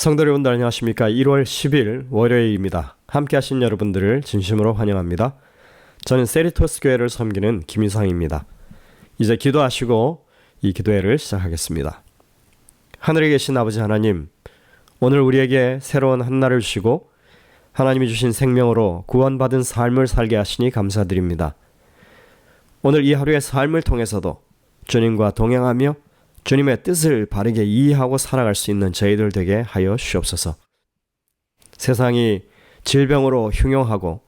성도 여러분들 안녕하십니까? 1월 10일 월요일입니다. 함께 하신 여러분들을 진심으로 환영합니다. 저는 세리토스 교회를 섬기는 김희상입니다. 이제 기도하시고 이 기도회를 시작하겠습니다. 하늘에 계신 아버지 하나님, 오늘 우리에게 새로운 한 날을 주시고 하나님이 주신 생명으로 구원받은 삶을 살게 하시니 감사드립니다. 오늘 이 하루의 삶을 통해서도 주님과 동행하며 주님의 뜻을 바르게 이해하고 살아갈 수 있는 저희들 되게 하여 주옵소서. 세상이 질병으로 흉흉하고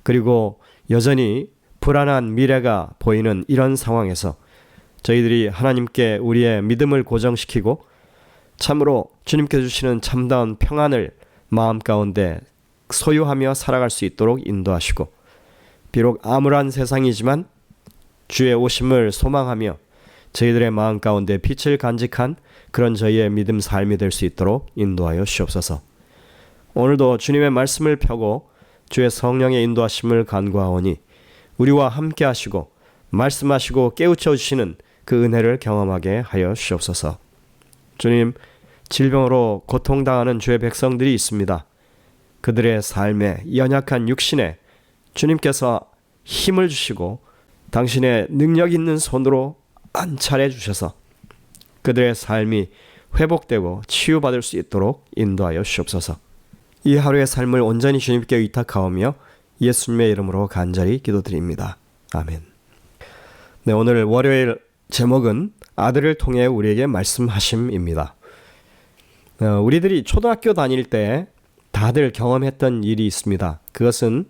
그리고 여전히 불안한 미래가 보이는 이런 상황에서 저희들이 하나님께 우리의 믿음을 고정시키고 참으로 주님께서 주시는 참다운 평안을 마음 가운데 소유하며 살아갈 수 있도록 인도하시고, 비록 암울한 세상이지만 주의 오심을 소망하며 저희들의 마음 가운데 빛을 간직한 그런 저희의 믿음 삶이 될 수 있도록 인도하여 주옵소서. 오늘도 주님의 말씀을 펴고 주의 성령의 인도하심을 간구하오니 우리와 함께 하시고 말씀하시고 깨우쳐 주시는 그 은혜를 경험하게 하여 주옵소서. 주님, 질병으로 고통당하는 주의 백성들이 있습니다. 그들의 삶에 연약한 육신에 주님께서 힘을 주시고 당신의 능력 있는 손으로 안찰해 주셔서 그들의 삶이 회복되고 치유받을 수 있도록 인도하여 주옵소서. 이 하루의 삶을 온전히 주님께 의탁하오며 예수님의 이름으로 간절히 기도드립니다. 아멘. 네, 오늘 월요일 제목은 아들을 통해 우리에게 말씀하심입니다. 우리들이 초등학교 다닐 때 다들 경험했던 일이 있습니다. 그것은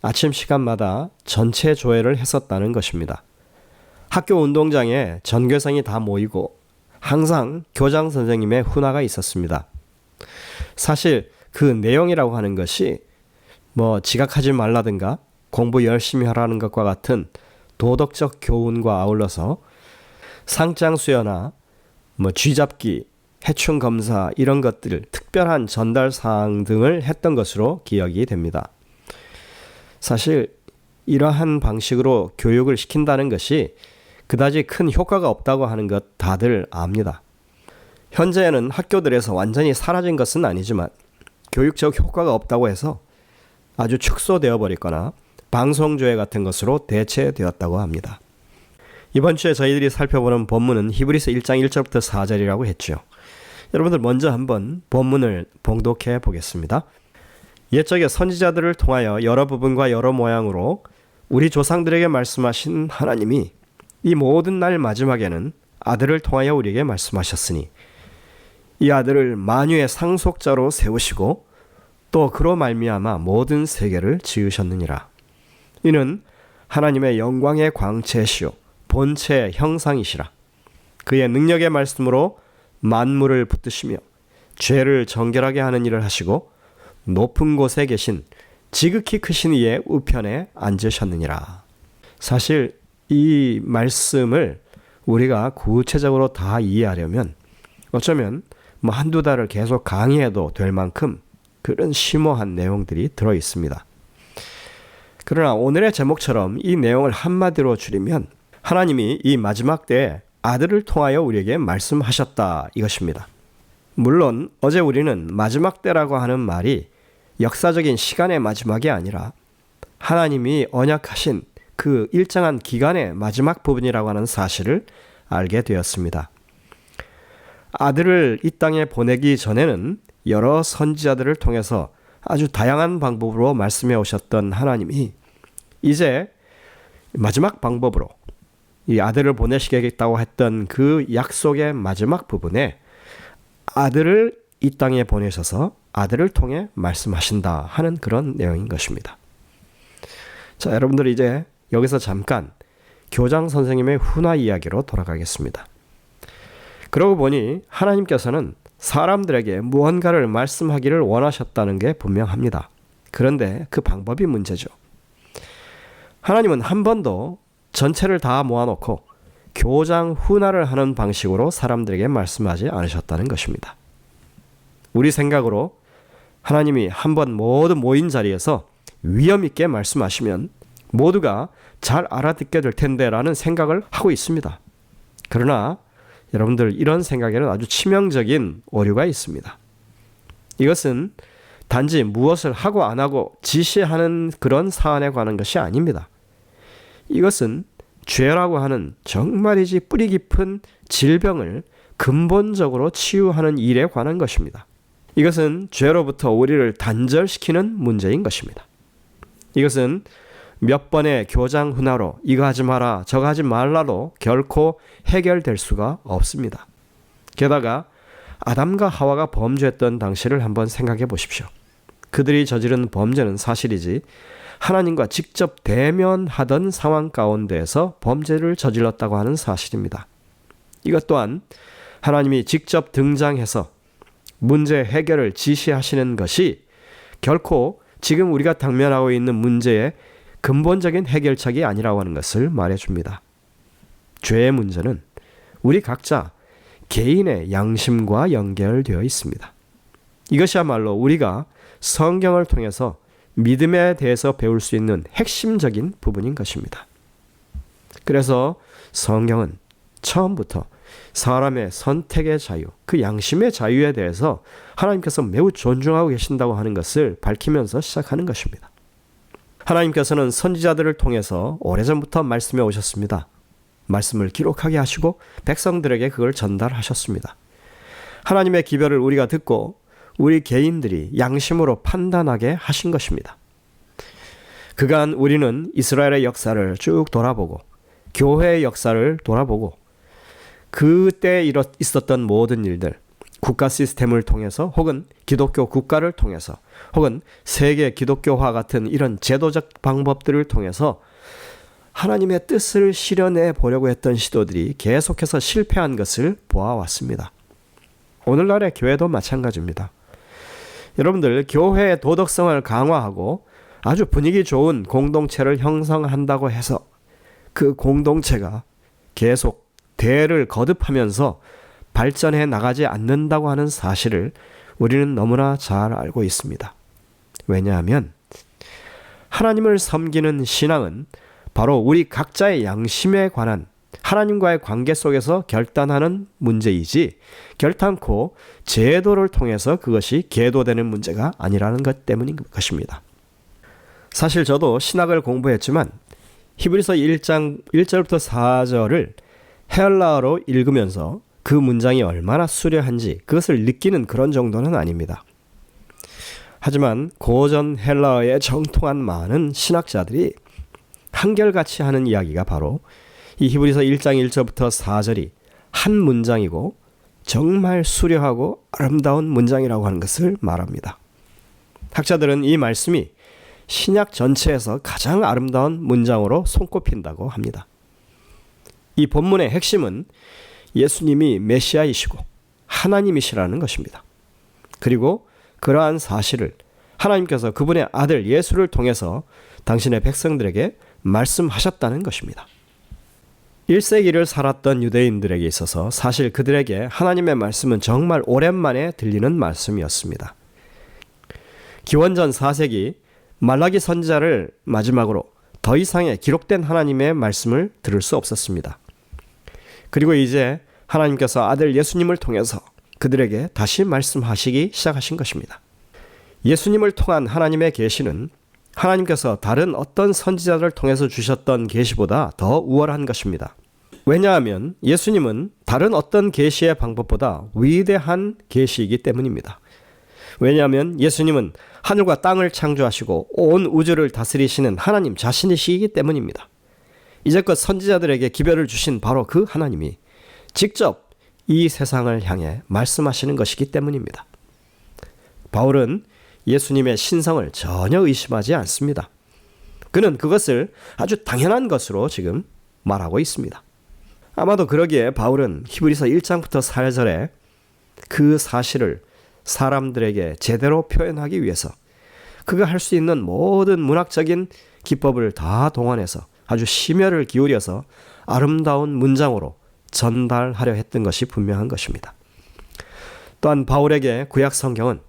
아침 시간마다 전체 조회를 했었다는 것입니다. 학교 운동장에 전교생이 다 모이고 항상 교장 선생님의 훈화가 있었습니다. 사실 그 내용이라고 하는 것이 지각하지 말라든가 공부 열심히 하라는 것과 같은 도덕적 교훈과 아울러서 상장수여나 쥐잡기, 해충 검사 이런 것들 특별한 전달 사항 등을 했던 것으로 기억이 됩니다. 사실 이러한 방식으로 교육을 시킨다는 것이 그다지 큰 효과가 없다고 하는 것 다들 압니다. 현재는 학교들에서 완전히 사라진 것은 아니지만 교육적 효과가 없다고 해서 아주 축소되어 버렸거나 방송조회 같은 것으로 대체되었다고 합니다. 이번 주에 저희들이 살펴보는 본문은 히브리서 1장 1절부터 4절이라고 했죠. 여러분들 먼저 한번 본문을 봉독해 보겠습니다. 옛적에 선지자들을 통하여 여러 부분과 여러 모양으로 우리 조상들에게 말씀하신 하나님이 이 모든 날 마지막에는 아들을 통하여 우리에게 말씀하셨으니 이 아들을 만유의 상속자로 세우시고 또 그로 말미암아 모든 세계를 지으셨느니라. 이는 하나님의 영광의 광채시요 본체의 형상이시라. 그의 능력의 말씀으로 만물을 붙드시며 죄를 정결하게 하는 일을 하시고 높은 곳에 계신 지극히 크신 이의 우편에 앉으셨느니라. 사실 이 말씀을 우리가 구체적으로 다 이해하려면 어쩌면 한두 달을 계속 강의해도 될 만큼 그런 심오한 내용들이 들어 있습니다. 그러나 오늘의 제목처럼 이 내용을 한마디로 줄이면 하나님이 이 마지막 때에 아들을 통하여 우리에게 말씀하셨다 이것입니다. 물론 어제 우리는 마지막 때라고 하는 말이 역사적인 시간의 마지막이 아니라 하나님이 언약하신 그 일정한 기간의 마지막 부분이라고 하는 사실을 알게 되었습니다. 아들을 이 땅에 보내기 전에는 여러 선지자들을 통해서 아주 다양한 방법으로 말씀해 오셨던 하나님이 이제 마지막 방법으로 이 아들을 보내시겠다고 했던 그 약속의 마지막 부분에 아들을 이 땅에 보내셔서 아들을 통해 말씀하신다 하는 그런 내용인 것입니다. 자, 여러분들 이제 여기서 잠깐 교장 선생님의 훈화 이야기로 돌아가겠습니다. 그러고 보니 하나님께서는 사람들에게 무언가를 말씀하기를 원하셨다는 게 분명합니다. 그런데 그 방법이 문제죠. 하나님은 한 번도 전체를 다 모아놓고 교장 훈화를 하는 방식으로 사람들에게 말씀하지 않으셨다는 것입니다. 우리 생각으로 하나님이 한 번 모두 모인 자리에서 위엄 있게 말씀하시면 모두가 잘 알아듣게 될 텐데 라는 생각을 하고 있습니다. 그러나 여러분들 이런 생각에는 아주 치명적인 오류가 있습니다. 이것은 단지 무엇을 하고 안 하고 지시하는 그런 사안에 관한 것이 아닙니다. 이것은 죄라고 하는 정말이지 뿌리 깊은 질병을 근본적으로 치유하는 일에 관한 것입니다. 이것은 죄로부터 우리를 단절시키는 문제인 것입니다. 이것은 몇 번의 교장 훈화로 이거 하지 마라 저거 하지 말라로 결코 해결될 수가 없습니다. 게다가 아담과 하와가 범죄했던 당시를 한번 생각해 보십시오. 그들이 저지른 범죄는 사실이지 하나님과 직접 대면하던 상황 가운데에서 범죄를 저질렀다고 하는 사실입니다. 이것 또한 하나님이 직접 등장해서 문제 해결을 지시하시는 것이 결코 지금 우리가 당면하고 있는 문제의 근본적인 해결책이 아니라고 하는 것을 말해줍니다. 죄의 문제는 우리 각자 개인의 양심과 연결되어 있습니다. 이것이야말로 우리가 성경을 통해서 믿음에 대해서 배울 수 있는 핵심적인 부분인 것입니다. 그래서 성경은 처음부터 사람의 선택의 자유, 그 양심의 자유에 대해서 하나님께서 매우 존중하고 계신다고 하는 것을 밝히면서 시작하는 것입니다. 하나님께서는 선지자들을 통해서 오래전부터 말씀해 오셨습니다. 말씀을 기록하게 하시고 백성들에게 그걸 전달하셨습니다. 하나님의 기별을 우리가 듣고 우리 개인들이 양심으로 판단하게 하신 것입니다. 그간 우리는 이스라엘의 역사를 쭉 돌아보고 교회의 역사를 돌아보고 그때 있었던 모든 일들, 국가 시스템을 통해서 혹은 기독교 국가를 통해서 혹은 세계 기독교화 같은 이런 제도적 방법들을 통해서 하나님의 뜻을 실현해 보려고 했던 시도들이 계속해서 실패한 것을 보아왔습니다. 오늘날의 교회도 마찬가지입니다. 여러분들, 교회의 도덕성을 강화하고 아주 분위기 좋은 공동체를 형성한다고 해서 그 공동체가 계속 대를 거듭하면서 발전해 나가지 않는다고 하는 사실을 우리는 너무나 잘 알고 있습니다. 왜냐하면 하나님을 섬기는 신앙은 바로 우리 각자의 양심에 관한 하나님과의 관계 속에서 결단하는 문제이지 결단코 제도를 통해서 그것이 계도되는 문제가 아니라는 것 때문인 것입니다. 사실 저도 신학을 공부했지만 히브리서 1장 1절부터 4절을 헬라어로 읽으면서 그 문장이 얼마나 수려한지 그것을 느끼는 그런 정도는 아닙니다. 하지만 고전 헬라어에 정통한 많은 신학자들이 한결같이 하는 이야기가 바로 이 히브리서 1장 1절부터 4절이 한 문장이고 정말 수려하고 아름다운 문장이라고 하는 것을 말합니다. 학자들은 이 말씀이 신약 전체에서 가장 아름다운 문장으로 손꼽힌다고 합니다. 이 본문의 핵심은 예수님이 메시아이시고 하나님이시라는 것입니다. 그리고 그러한 사실을 하나님께서 그분의 아들 예수를 통해서 당신의 백성들에게 말씀하셨다는 것입니다. 1세기를 살았던 유대인들에게 있어서 사실 그들에게 하나님의 말씀은 정말 오랜만에 들리는 말씀이었습니다. 기원전 4세기 말라기 선지자를 마지막으로 더 이상의 기록된 하나님의 말씀을 들을 수 없었습니다. 그리고 이제 하나님께서 아들 예수님을 통해서 그들에게 다시 말씀하시기 시작하신 것입니다. 예수님을 통한 하나님의 계시는 하나님께서 다른 어떤 선지자를 통해서 주셨던 계시보다 더 우월한 것입니다. 왜냐하면 예수님은 다른 어떤 계시의 방법보다 위대한 계시이기 때문입니다. 왜냐하면 예수님은 하늘과 땅을 창조하시고 온 우주를 다스리시는 하나님 자신이시기 때문입니다. 이제껏 선지자들에게 기별을 주신 바로 그 하나님이 직접 이 세상을 향해 말씀하시는 것이기 때문입니다. 바울은 예수님의 신성을 전혀 의심하지 않습니다. 그는 그것을 아주 당연한 것으로 지금 말하고 있습니다. 아마도 그러기에 바울은 히브리서 1장부터 4절에 그 사실을 사람들에게 제대로 표현하기 위해서 그가 할 수 있는 모든 문학적인 기법을 다 동원해서 아주 심혈을 기울여서 아름다운 문장으로 전달하려 했던 것이 분명한 것입니다. 또한 바울에게 구약 성경은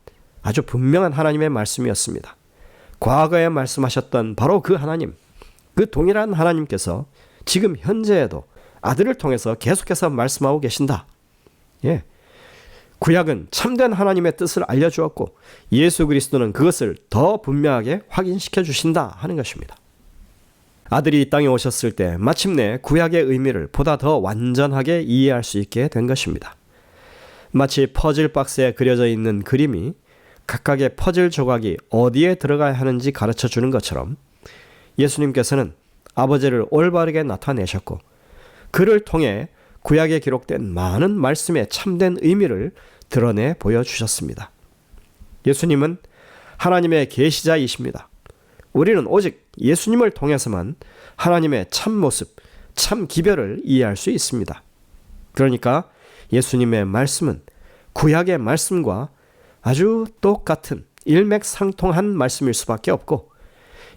아주 분명한 하나님의 말씀이었습니다. 과거에 말씀하셨던 바로 그 하나님, 그 동일한 하나님께서 지금 현재에도 아들을 통해서 계속해서 말씀하고 계신다. 예. 구약은 참된 하나님의 뜻을 알려주었고 예수 그리스도는 그것을 더 분명하게 확인시켜 주신다 하는 것입니다. 아들이 이 땅에 오셨을 때 마침내 구약의 의미를 보다 더 완전하게 이해할 수 있게 된 것입니다. 마치 퍼즐 박스에 그려져 있는 그림이 각각의 퍼즐 조각이 어디에 들어가야 하는지 가르쳐 주는 것처럼 예수님께서는 아버지를 올바르게 나타내셨고 그를 통해 구약에 기록된 많은 말씀의 참된 의미를 드러내 보여주셨습니다. 예수님은 하나님의 계시자이십니다. 우리는 오직 예수님을 통해서만 하나님의 참 모습, 참 기별을 이해할 수 있습니다. 그러니까 예수님의 말씀은 구약의 말씀과 아주 똑같은 일맥상통한 말씀일 수밖에 없고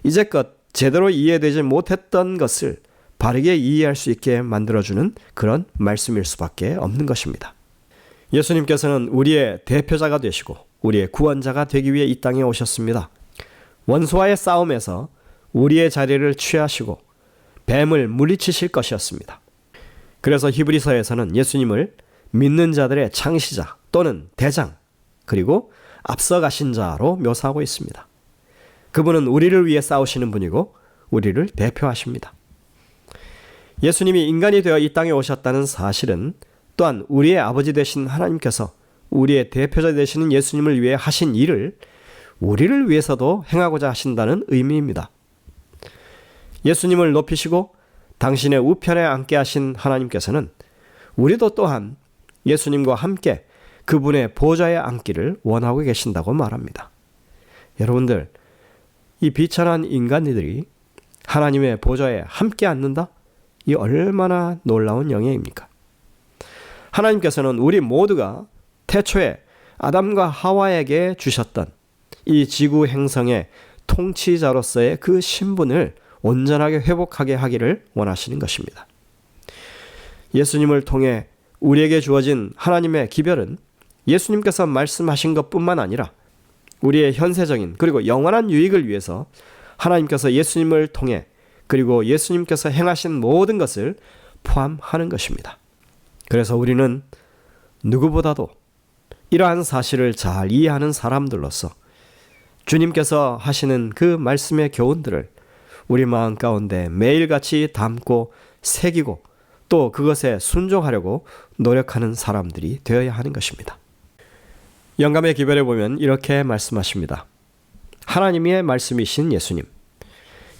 이제껏 제대로 이해되지 못했던 것을 바르게 이해할 수 있게 만들어주는 그런 말씀일 수밖에 없는 것입니다. 예수님께서는 우리의 대표자가 되시고 우리의 구원자가 되기 위해 이 땅에 오셨습니다. 원수와의 싸움에서 우리의 자리를 취하시고 뱀을 물리치실 것이었습니다. 그래서 히브리서에서는 예수님을 믿는 자들의 창시자 또는 대장 그리고 앞서가신 자로 묘사하고 있습니다. 그분은 우리를 위해 싸우시는 분이고 우리를 대표하십니다. 예수님이 인간이 되어 이 땅에 오셨다는 사실은 또한 우리의 아버지 되신 하나님께서 우리의 대표자 되시는 예수님을 위해 하신 일을 우리를 위해서도 행하고자 하신다는 의미입니다. 예수님을 높이시고 당신의 우편에 앉게 하신 하나님께서는 우리도 또한 예수님과 함께 그분의 보좌에 앉기를 원하고 계신다고 말합니다. 여러분들, 이 비천한 인간들이 하나님의 보좌에 함께 앉는다? 이 얼마나 놀라운 영예입니까? 하나님께서는 우리 모두가 태초에 아담과 하와에게 주셨던 이 지구 행성의 통치자로서의 그 신분을 온전하게 회복하게 하기를 원하시는 것입니다. 예수님을 통해 우리에게 주어진 하나님의 기별은 예수님께서 말씀하신 것뿐만 아니라 우리의 현세적인 그리고 영원한 유익을 위해서 하나님께서 예수님을 통해 그리고 예수님께서 행하신 모든 것을 포함하는 것입니다. 그래서 우리는 누구보다도 이러한 사실을 잘 이해하는 사람들로서 주님께서 하시는 그 말씀의 교훈들을 우리 마음 가운데 매일같이 담고 새기고 또 그것에 순종하려고 노력하는 사람들이 되어야 하는 것입니다. 영감의 기별에 보면 이렇게 말씀하십니다. 하나님의 말씀이신 예수님.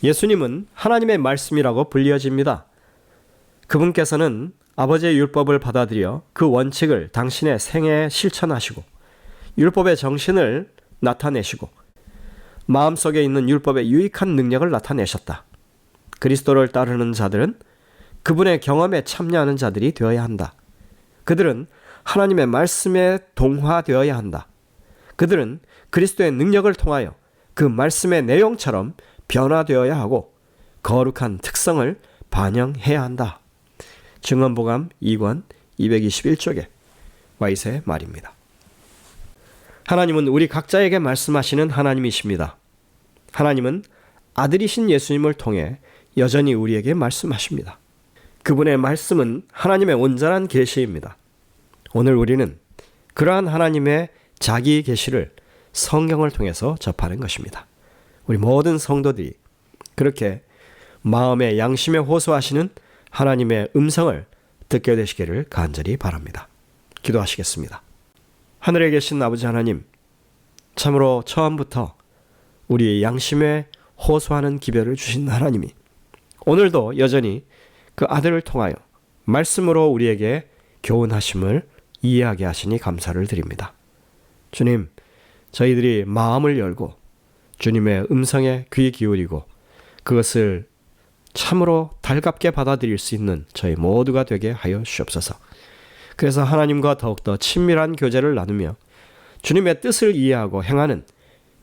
예수님은 하나님의 말씀이라고 불리어집니다. 그분께서는 아버지의 율법을 받아들여 그 원칙을 당신의 생애에 실천하시고 율법의 정신을 나타내시고 마음속에 있는 율법의 유익한 능력을 나타내셨다. 그리스도를 따르는 자들은 그분의 경험에 참여하는 자들이 되어야 한다. 그들은 하나님의 말씀에 동화되어야 한다. 그들은 그리스도의 능력을 통하여 그 말씀의 내용처럼 변화되어야 하고 거룩한 특성을 반영해야 한다. 증언보감 2권 221쪽에 와이스의 말입니다. 하나님은 우리 각자에게 말씀하시는 하나님이십니다. 하나님은 아들이신 예수님을 통해 여전히 우리에게 말씀하십니다. 그분의 말씀은 하나님의 온전한 계시입니다. 오늘 우리는 그러한 하나님의 자기 계시를 성경을 통해서 접하는 것입니다. 우리 모든 성도들이 그렇게 마음의 양심에 호소하시는 하나님의 음성을 듣게 되시기를 간절히 바랍니다. 기도하시겠습니다. 하늘에 계신 아버지 하나님, 참으로 처음부터 우리 양심에 호소하는 기별을 주신 하나님이 오늘도 여전히 그 아들을 통하여 말씀으로 우리에게 교훈하심을 이해하게 하시니 감사를 드립니다. 주님, 저희들이 마음을 열고 주님의 음성에 귀 기울이고 그것을 참으로 달갑게 받아들일 수 있는 저희 모두가 되게 하여 주옵소서. 그래서 하나님과 더욱더 친밀한 교제를 나누며 주님의 뜻을 이해하고 행하는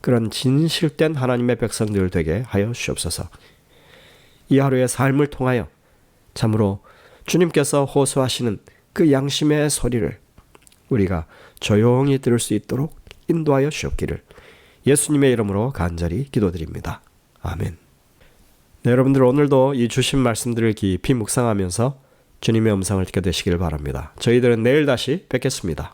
그런 진실된 하나님의 백성들 되게 하여 주옵소서. 이 하루의 삶을 통하여 참으로 주님께서 호소하시는 그 양심의 소리를 우리가 조용히 들을 수 있도록 인도하여 주옵기를 예수님의 이름으로 간절히 기도드립니다. 아멘. 네, 여러분들 오늘도 이 주신 말씀들을 깊이 묵상하면서 주님의 음성을 듣게 되시길 바랍니다. 저희들은 내일 다시 뵙겠습니다.